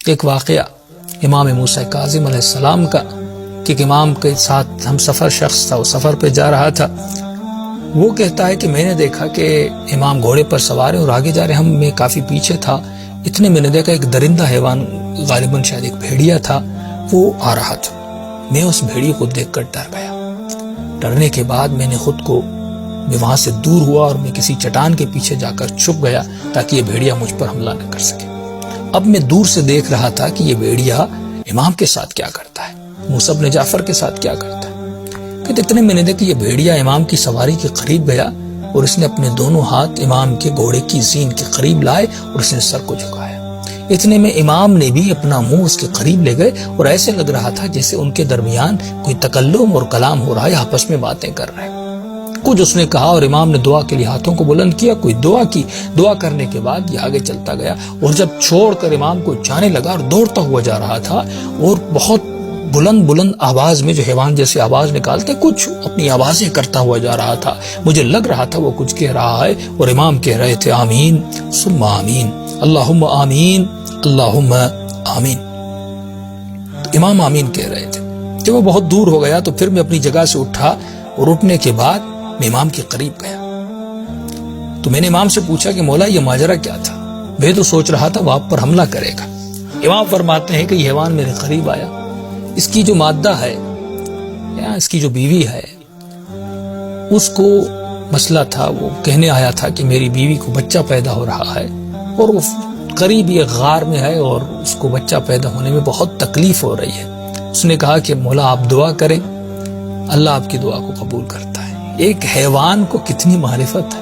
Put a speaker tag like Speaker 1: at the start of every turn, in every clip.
Speaker 1: ایک واقعہ امام موسیٰ کاظم علیہ السلام کا کہ ایک امام کے ساتھ ہم سفر شخص تھا، وہ سفر پہ جا رہا تھا. وہ کہتا ہے کہ میں نے دیکھا کہ امام گھوڑے پر سوار ہے اور آگے جا رہے، ہم میں کافی پیچھے تھا. اتنے میں نے دیکھا ایک درندہ حیوان، غالباً شاید ایک بھیڑیا تھا، وہ آ رہا تھا. میں اس بھیڑیے کو دیکھ کر ڈر گیا. ڈرنے کے بعد میں نے خود کو میں وہاں سے دور ہوا اور میں کسی چٹان کے پیچھے جا کر چھپ گیا تاکہ یہ بھیڑیا مجھ پر حملہ نہ کر سکے. اب میں دور سے دیکھ رہا تھا کہ یہ بھیڑیا امام کے ساتھ کیا کرتا ہے، موسیٰ بن جعفر کے ساتھ کیا کرتا ہے. کہ اتنے میں نے دیکھا کہ یہ بھیڑیا امام کی سواری کے قریب گیا اور اس نے اپنے دونوں ہاتھ امام کے گھوڑے کی زین کے قریب لائے اور اس نے سر کو جھکایا. اتنے میں امام نے بھی اپنا منہ اس کے قریب لے گئے اور ایسے لگ رہا تھا جیسے ان کے درمیان کوئی تکلم اور کلام ہو رہا ہے، آپس میں باتیں کر رہے ہیں. کچھ اس نے کہا اور امام نے دعا کے لیے ہاتھوں کو بلند کیا، کوئی دعا کی. دعا کرنے کے بعد یہ آگے چلتا گیا اور جب چھوڑ کر امام کو جانے لگا اور دوڑتا ہوا جا رہا تھا اور بہت بلند آواز میں، جو حیوان جیسے آواز نکالتے، کچھ اپنی آوازیں کرتا ہوا جا رہا تھا. مجھے لگ رہا تھا وہ کچھ کہہ رہا ہے اور امام کہہ رہے تھے آمین ثم آمین، اللہم آمین اللہم آمین. امام آمین کہہ رہے تھے. جب وہ بہت دور ہو گیا تو پھر میں اپنی جگہ سے اٹھا اور اٹھنے کے بعد میں امام کے قریب گیا. تو میں نے امام سے پوچھا کہ مولا یہ ماجرا کیا تھا؟ میں تو سوچ رہا تھا وہ آپ پر حملہ کرے گا. امام فرماتے ہیں کہ یہ حیوان میرے قریب آیا، اس کی جو مادہ ہے یا اس کی جو بیوی ہے، اس کو مسئلہ تھا، وہ کہنے آیا تھا کہ میری بیوی کو بچہ پیدا ہو رہا ہے اور وہ قریب یہ غار میں ہے اور اس کو بچہ پیدا ہونے میں بہت تکلیف ہو رہی ہے. اس نے کہا کہ مولا آپ دعا کریں، اللہ آپ کی دعا کو قبول کرتا ہے. ایک حیوان کو کتنی معرفت ہے،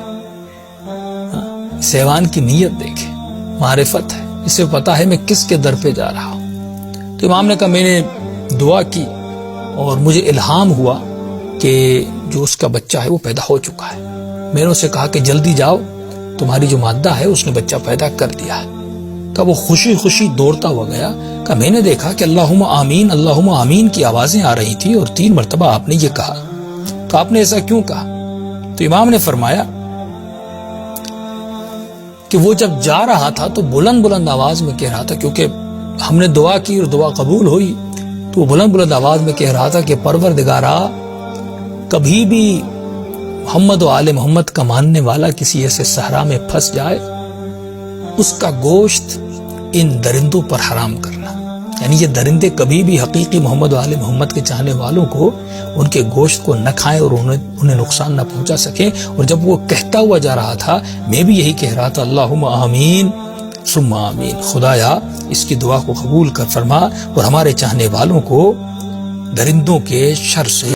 Speaker 1: اس حیوان کی نیت دیکھیں، معرفت ہے، اسے پتا ہے میں کس کے در پہ جا رہا ہوں. تو امام نے کہا میں نے دعا کی اور مجھے الہام ہوا کہ جو اس کا بچہ ہے وہ پیدا ہو چکا ہے. میں نے اسے کہا کہ جلدی جاؤ، تمہاری جو مادہ ہے اس نے بچہ پیدا کر دیا ہے. کہ وہ خوشی خوشی دوڑتا ہوا گیا. کہ میں نے دیکھا کہ اللہم آمین کی آوازیں آ رہی تھی اور 3 مرتبہ آپ نے یہ کہا. تو آپ نے ایسا کیوں کہا؟ تو امام نے فرمایا کہ وہ جب جا رہا تھا تو بلند آواز میں کہہ رہا تھا، کیونکہ ہم نے دعا کی اور دعا قبول ہوئی، تو وہ بلند آواز میں کہہ رہا تھا کہ پروردگارا، کبھی بھی محمد و آل محمد کا ماننے والا کسی ایسے صحرا میں پھنس جائے، اس کا گوشت ان درندوں پر حرام کرنا. یعنی یہ درندے کبھی بھی حقیقی محمد و آل محمد کے چاہنے والوں کو ان کے گوشت کو نہ کھائیں اور انہیں نقصان نہ پہنچا سکیں. اور جب وہ کہتا ہوا جا رہا تھا میں بھی یہی کہہ رہا تھا اللہم آمین ثم آمین، خدایا اس کی دعا کو قبول کر فرما اور ہمارے چاہنے والوں کو درندوں کے شر سے